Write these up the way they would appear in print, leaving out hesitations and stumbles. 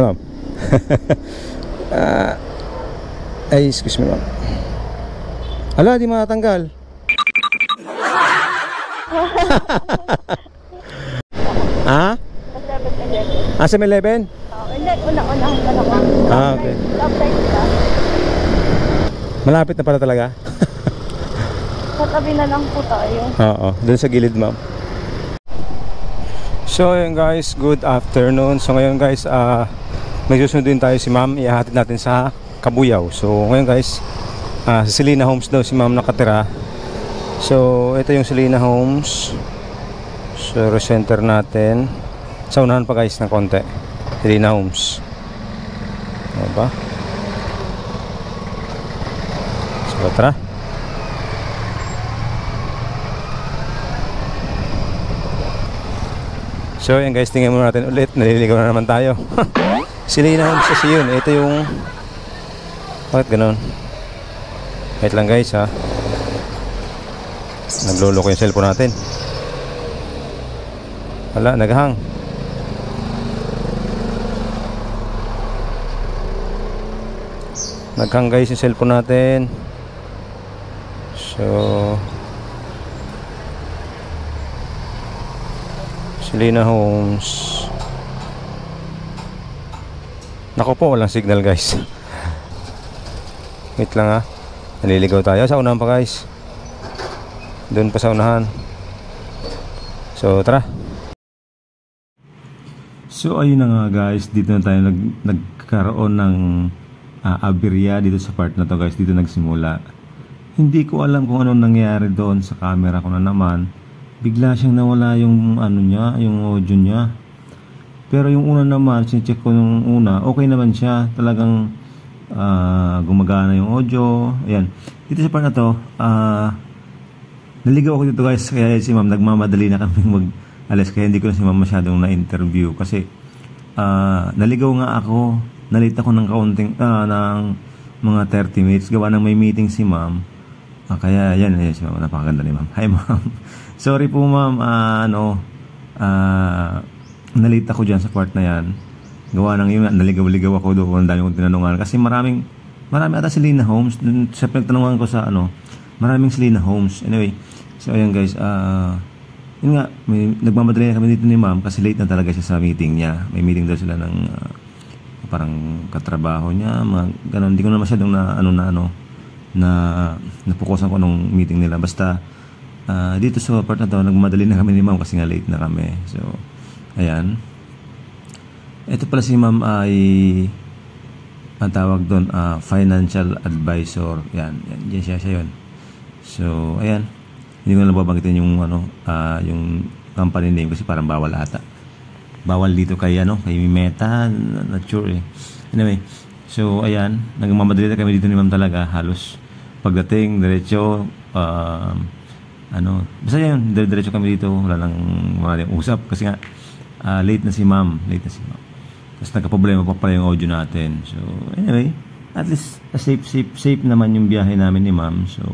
Ma'am. Ay, excuse me, ma'am. Ala, di matanggal. Ha? Sa 7-Eleven? Hindi, una-unahan ka na lang. Okay. Malapit na pala talaga? Katabi na lang po tayo. Oo, dun sa gilid, ma'am. So ayun guys, good afternoon. So ngayon guys, may susundin tayo si ma'am. Ihahatid natin sa Kabuyao. So ngayon guys, sa Selina Homes daw si ma'am nakatira. So ito yung Selina Homes. So recenter natin. Sa unahan pa guys ng konti. Selina Homes. Diba? So tara. So yan guys, tingnan muna natin ulit. Naliligaw na naman tayo. Selina Homes kasi yun. Ito yung... Bakit ganun? Wait lang guys ha. Nagluloko yung cellphone natin. Wala, naghang. Naghang guys yung cellphone natin. So Selina Homes. Nako po, walang signal guys. Wait lang ha. Naliligaw tayo. Sa unahan pa guys. Doon pa sa unahan. So tara. So ayun na nga guys. Dito na tayo nagkaroon ng aberya dito sa part na to guys. Dito nagsimula. Hindi ko alam kung anong nangyari doon sa camera ko na naman. Bigla siyang nawala yung ano niya, yung audio niya. Pero yung una naman, sinecheck ko yung una, okay naman siya. Talagang gumagana yung audio. Ayan. Dito sa part na to, naligaw ako dito guys. Kaya si ma'am, nagmamadali na kami mag-alis. Kaya hindi ko na si ma'am masyadong na-interview. Kasi naligaw nga ako. Nalate ako ng kaunting, ng mga 30 minutes. Gawa ng may meeting si ma'am. Kaya yan, si ma'am, napakaganda ni ma'am. Hi ma'am. Sorry po ma'am, nalate ako dyan sa part na yan. Gawa ng yun, naligaw-ligaw ako doon. Ang dami kong tinanungan. Kasi marami ata Selina Homes. Sa pinagtanungan ko sa maraming Selina Homes. Anyway, so ayan guys, yun nga, nagmamadali na kami dito ni ma'am kasi late na talaga siya sa meeting niya. May meeting daw sila ng parang katrabaho niya, mga ganun. Hindi ko na masyadong napukusan ko nung meeting nila. Basta dito sa part na to, nagmadali na kami ni ma'am kasi nga late na kami. So ayan. Ito pala si ma'am ay ang tawag doon, financial advisor. Yan siya yun. So ayan, hindi ko na babanggitin yung yung company name kasi parang bawal ata. Bawal dito kay kay Meta, not sure eh. Anyway, so ayan, nagmamadali na kami dito ni ma'am talaga. Halos pagdating diretso basta yun, diretso kami dito. Wala nang usap kasi nga late na si ma'am. Tapos nagka-problema pa pala yung audio natin. So anyway, at least safe naman yung biyahe namin ni ma'am. So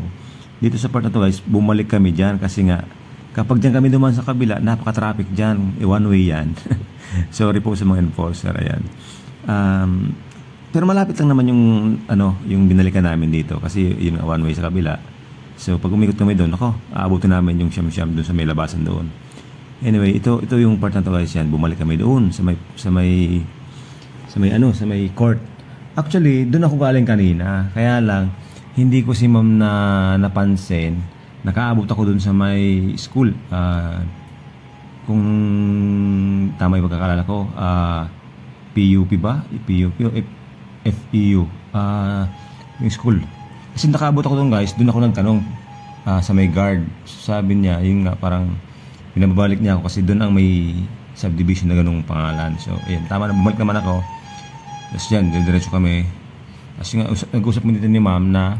dito sa part na to guys, bumalik kami dyan kasi nga kapag dyan kami dumaan sa kabila, napaka-traffic dyan, one way yan. Sorry po sa mga enforcer. Ayan. Pero malapit lang naman yung binalikan namin dito kasi yun one way sa kabila. So pag umikot kami doon, aabutin namin yung siyam-siyam doon sa may labasan doon. Anyway, ito yung part na to guys, yan. Bumalik kami doon sa may court. Actually, doon ako galing kanina. Kaya lang hindi ko si ma'am napansin. Nakaabot ako doon sa may school. Kung tama yung pagkakalala ko, PUP ba? PUP o FEU? Yung school. Kasi nakaabot ako doon guys, doon ako nagtanong sa may guard. Sabi niya, yun nga parang pinababalik niya ako kasi doon ang may subdivision na ganung pangalan. So ayun, tama na, bumalik naman ako. Tapos yan, diretso kami. Kasi nga, nag-usap mo dito ni ma'am na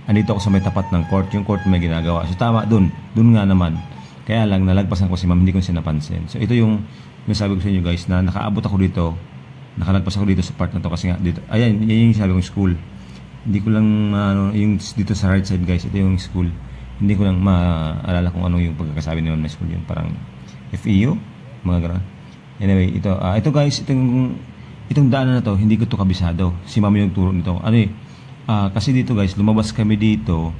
andito ako sa may tapat ng court. Yung court may ginagawa. So tama, doon nga naman. Kaya lang, nalagpasan ko si ma'am, hindi ko siya napansin. So ito yung sabi ko sa inyo guys, na nakaabot ako dito. Nakalagpas ako dito sa part na to kasi nga dito. Ayan, yun yung sabi kong school. Hindi ko lang yung dito sa right side guys, ito yung school. Hindi ko lang maalala kung ano yung pagkakasabi nila na school yun, parang FEU, mga gano'n. Anyway, ito guys, itong daanan na to, hindi ko to kabisado. Si ma'am yung turo nito. Ano eh, kasi dito guys, lumabas kami dito,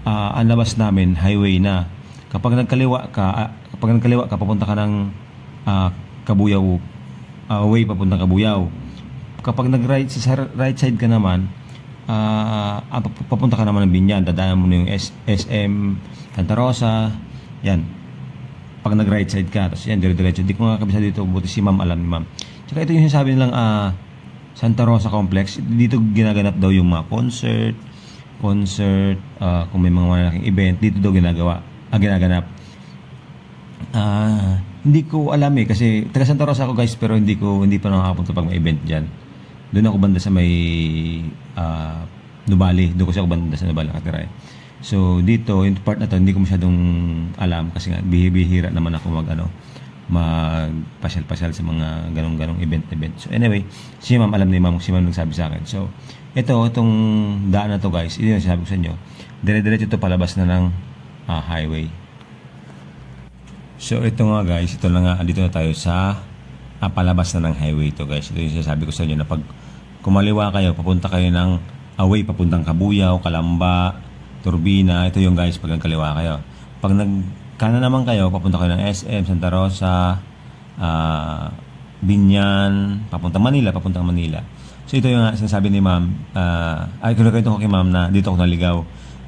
ang labas namin, highway na. Kapag nagkaliwa ka, papunta ka ng Kabuyaw, way papuntang Kabuyaw. Kapag nag-right sa right side ka naman, papunta ka naman ng Binyan, dadaanan mo na yung SM Santa Rosa, yan. Pag nag-right side ka, tapos yan, dire-diretso. Di ko nga kabisa dito, buti si ma'am, alam ni ma'am. Tsaka ito yung sinasabi nilang Santa Rosa Complex. Dito ginaganap daw yung mga concert, kung may mga malaking event, dito daw ginaganap. Hindi ko alam eh, kasi taga Santa Rosa ako guys, pero hindi pa nakakapunta pag may event dyan. Doon ako banda sa may Nubali. Doon kasi ako banda sa Nubali nakatira eh. So dito, yung part na to, hindi ko masyadong alam kasi nga bihira naman ako magpasyal-pasyal sa mga ganong event. So anyway, si ma'am, alam ni ma'am, si ma'am nagsabi sa akin. So itong daan na to guys, ito yung sabi ko sa inyo, dire-diretso ito palabas na ng highway. So ito nga guys, ito na nga, dito na tayo sa palabas na ng highway to guys. Ito yung sabi ko sa inyo na pag kumaliwa kayo, papunta kayo ng away, papuntang Kabuyaw, Kalamba, Turbina. Ito yung guys, pag nagkaliwa kayo. Pag nagkanan naman kayo, papunta kayo ng SM, Santa Rosa, Binyan, papuntang Manila. So ito yung sinasabi ni ma'am, kinukwento ko kay ma'am na dito ako naligaw.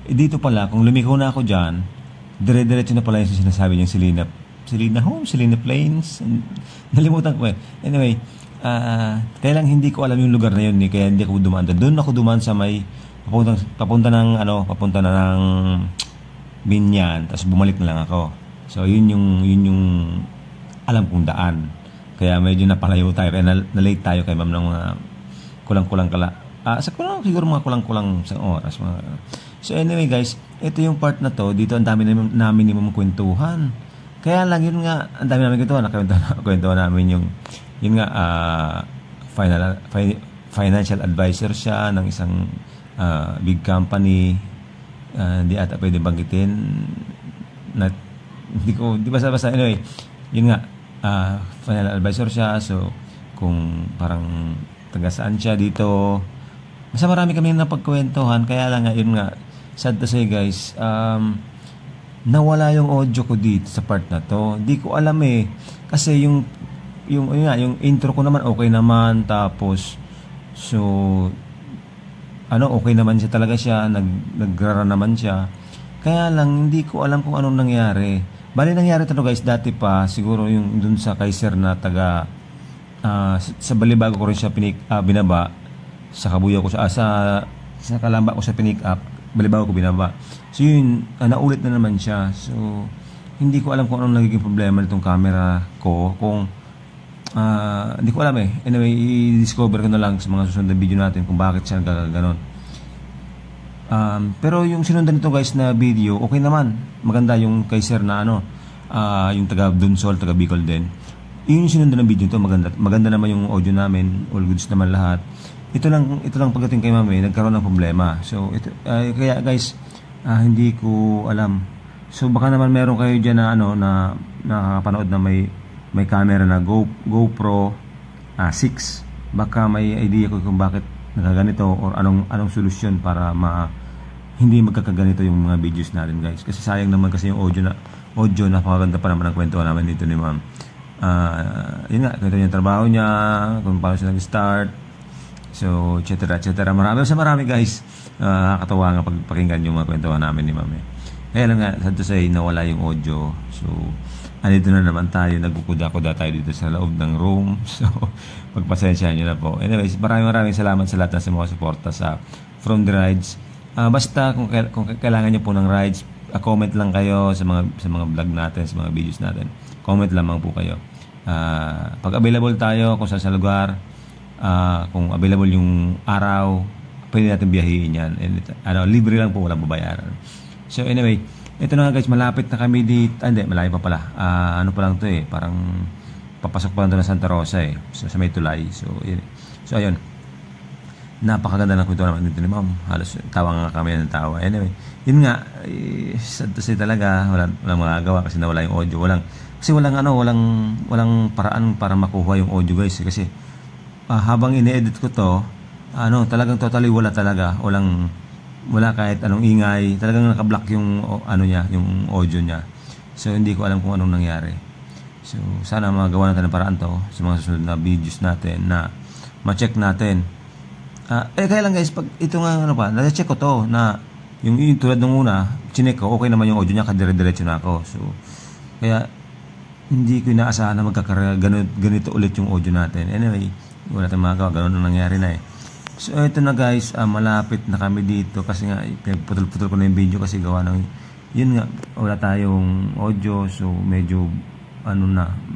Dito pala, kung lumikaw na ako dyan, dire-diretso na pala yung sinasabi niyang Selena Home, Selena Plains. Nalimutan ko eh. Anyway, kaya lang hindi ko alam yung lugar na yun eh, kaya hindi ako dumaan. Doon ako dumaan sa may papunta na ng Binyan, tapos bumalik na lang ako. So yun yung alam kong daan. Kaya medyo napalayo tayo, kaya na-late tayo kay ma'am ng mga kulang-kulang siguro mga kulang-kulang sa oras. So anyway guys, ito yung part na to, dito ang dami namin ni ma'am kwentuhan. Kaya lang yun nga, ang dami namin kwentuhan namin yun nga, financial advisor siya ng isang big company. Hindi ata pwede banggitin na, di basta anyway, yun nga, financial advisor siya. So kung parang taga saan siya dito, basta marami kami napagkwentuhan. Kaya lang nga, yun nga, sad to say guys, nawala yung audio ko dito sa part na to. Hindi ko alam eh, kasi yung intro ko naman okay naman, tapos so okay naman siya talaga siya, nagrara naman siya. Kaya lang hindi ko alam kung anong nangyari. Bali nangyari to guys, dati pa siguro yung dun sa Kaiser na taga sa Balibago ko rin siya binaba, sa Kabuyaw ko sa Kalamba ko siya pinick up, Balibago ko binaba. So yun, naulit na naman siya. So hindi ko alam kung anong nagiging problema nitong camera ko, kung hindi ko alam eh. Anyway, i-discover ko na lang sa mga susunod na video natin kung bakit siya nagkakaganon. Pero yung sinundan nito guys na video, okay naman. Maganda yung Kaiser na yung taga Dunsol, taga Bicol din. Yung sinundan ng video nito, maganda naman yung audio namin, all goods naman lahat. Ito lang pagdating kay mami, nagkaroon ng problema. So kaya guys, hindi ko alam. So baka naman meron kayo diyan na nakakapanood na may camera na GoPro 6. Baka may idea ko kung bakit nagaganito or anong solusyon para hindi magkakaganito yung mga videos natin guys. Kasi sayang naman kasi yung audio napakaganda pa naman ang kwento namin dito ni ma'am. Yun nga, kwento niya yung trabaho niya, kung paano siya nag-start, so etc. Marami guys. Nakakatawa nga pagpakinggan yung mga kwentuhan namin ni ma'am. Kaya lang nga, sad to say, nawala yung audio. So andito na naman tayo, nagkukuda-kuda tayo dito sa loob ng room. So pagpasensyahan nyo na po. Anyways, maraming salamat sa lahat ng sumusuporta sa From the Rides. Basta kung kailangan nyo po ng rides, comment lang kayo sa mga vlog natin, sa mga videos natin. Comment lamang po kayo. Pag available tayo kung saan sa lugar, kung available yung araw, pwede natin biyahiin yan. Libre lang po, walang babayaran. So anyway, ito na guys, malapit na kami dito. Hindi, malayo pa pala. Pa lang to eh, parang papasok pa lang to ng Santa Rosa eh. So, sa may tulay. So ayun. Napakaganda ng kwento naman dito ni ma'am. Halos tawa nga kami ng tawa. Anyway, yun nga, sad to say talaga, walang magagawa kasi nawala yung audio. Walang paraan para makuha yung audio guys. Kasi habang ini-edit ko to, talagang totally wala talaga. Wala kahit anong ingay. Talagang naka-block yung yung audio niya. So hindi ko alam kung anong nangyari. So sana magawa natin ng paraan to sa mga susunod na videos natin na ma-check natin. Kaya lang guys, pag ito nga na-check ko to na yung tulad nung una, chinek ko, okay naman yung audio niya, kadire-diretso na ako. So kaya hindi ko inaasahan na ganito ulit yung audio natin. Anyway, wala tayong magagawa, ganun ang nangyari na eh. So ito na guys, malapit na kami dito kasi nga pinagputol-putol ko na yung video kasi gawa ng yun nga, wala tayong audio, so medyo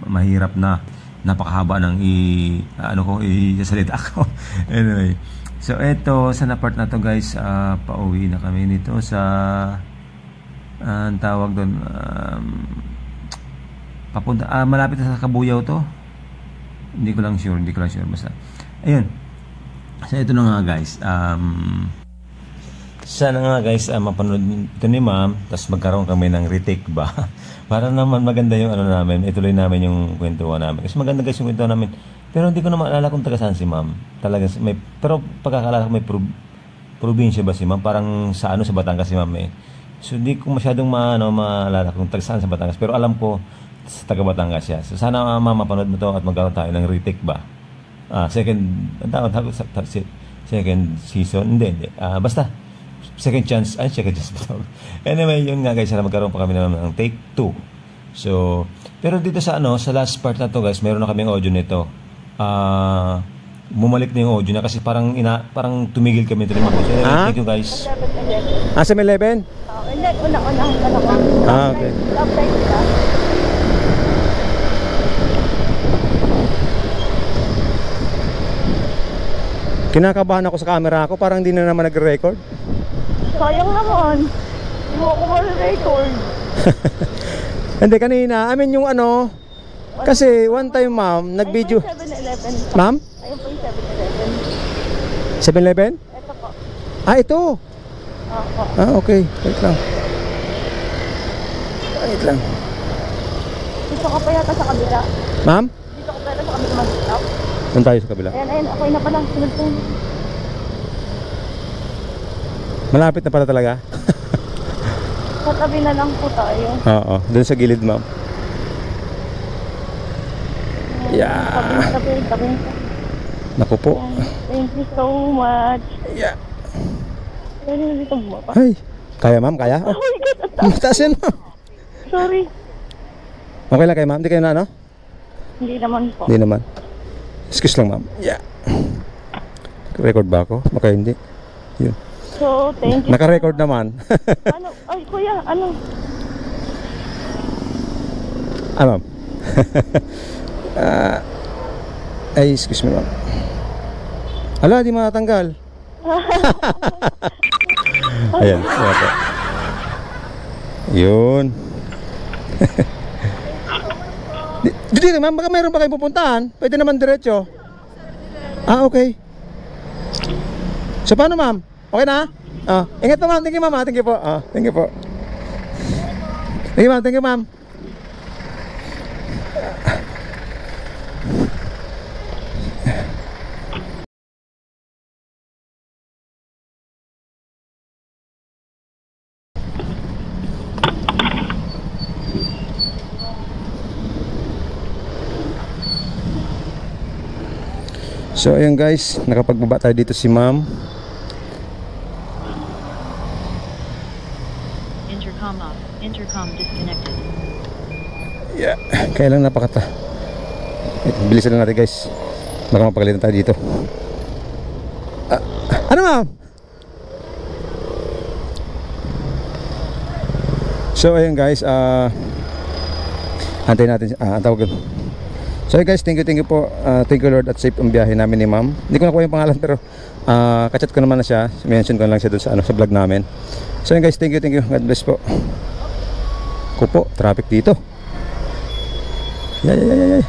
mahirap na, napakahaba ng isasalita ko. Anyway, so ito sa part na to guys, pauwi na kami nito sa ang tawag doon, papunta, malapit na sa Kabuyaw to. Hindi ko lang sure basta ayun. So ito na nga guys, sana nga guys mapanood ito ni ma'am, tapos magkaroon kami ng retake ba para naman maganda yung namin, ituloy namin yung kwentuhan namin kasi maganda guys yung kwentuhan namin, pero hindi ko na maalala kung taga saan si ma'am talaga, pero pagkakalala ko may probinsya ba si ma'am, parang sa sa Batangas si ma'am eh. So hindi ko masyadong maalala kung taga saan sa Batangas, pero alam ko sa taga Batangas siya. So sana mapanood mo to at magkaroon tayo ng retake ba. Second season, hindi. Basta second chance ba anyway, yun nga guys, sana magkaroon pa kami ng take 2. So, pero dito sa sa last part na to guys, meron na kaming audio nito. Bumalik na yung audio na kasi parang tumigil kami ito. So, thank you guys. 7-Eleven. 7-Eleven? Hindi, unang-unahan ka naman. Okay. Update ka. Kinakabahan ako sa camera ko, parang hindi na naman nagre-record. Sayang naman. Hindi mo ako ma-record. Hindi kanina, yung kasi one time ma'am, nag-video. 7-Eleven. Ma'am? Ayun po yung 7-Eleven. 7-Eleven? Ito po. Ito. Ako. Okay. Wait lang. Dito ka pa yata sa kabila. Ma'am? Dito ka pa yata sa kabila mag-stop. Doon tayo sa kabila. Ayan, okay na pala. Sunod po. Malapit na pala talaga. Sa tabi na lang po tayo. Oo, doon sa gilid ma'am. Yeah. Tabi. Naku po. Thank you so much. Yeah. Pwede na dito bumaba. Ay, kaya ma'am, kaya? Oh my God, Mataas yan ma'am. sorry. Okay lang kayo ma'am, hindi kayo na Hindi naman po. Hindi naman. Excuse lang ma'am. Yeah. Record ba ako? Baka hindi. Yun. So, thank you. Naka-record naman. Ay kuya, ano? Ma'am. Ay, excuse me ma'am. Ala, di matanggal. Ayan, po. Yun. Hindi ma'am, baka mayroon pa kayong pupuntahan. Pwede naman diretso. Okay. So paano ma'am? Okay na? Ingat po ma'am, thank you ma'am. Thank you po. Thank you po. Thank you ma'am. So ayun guys, nakapagbaba tayo dito si ma'am. Intercom disconnected. Yeah, kailan napakata. Bilisan lang natin guys. Baka mapagalitan tayo dito. Ano ma'am? So ayun guys, antayin natin tawag. So guys, thank you po. Thank you Lord at safe ang biyahe namin ni ma'am. Hindi ko nakuha yung pangalan pero kachat ko naman na siya. Mention ko lang siya doon sa vlog namin. So guys, thank you. God bless po. Kupo, traffic dito. Yay.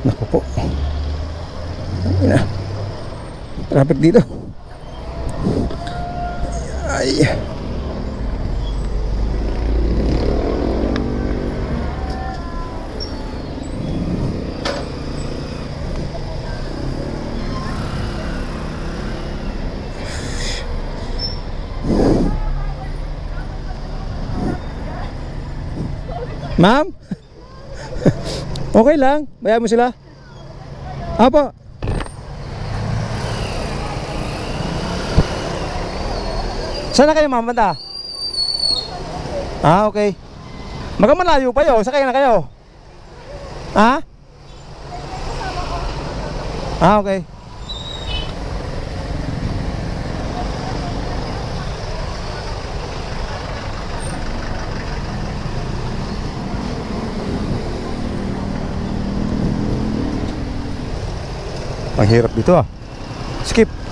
Naku po. Traffic dito. Ay. Ma'am? Okay lang, bayaan mo sila. Apo. Saan na kayo, ma'am? Banda? Ah, okay. Malayo pa yun, sakay na kayo. Ha? Ah, okay. Ang hirap dito ah. Skip.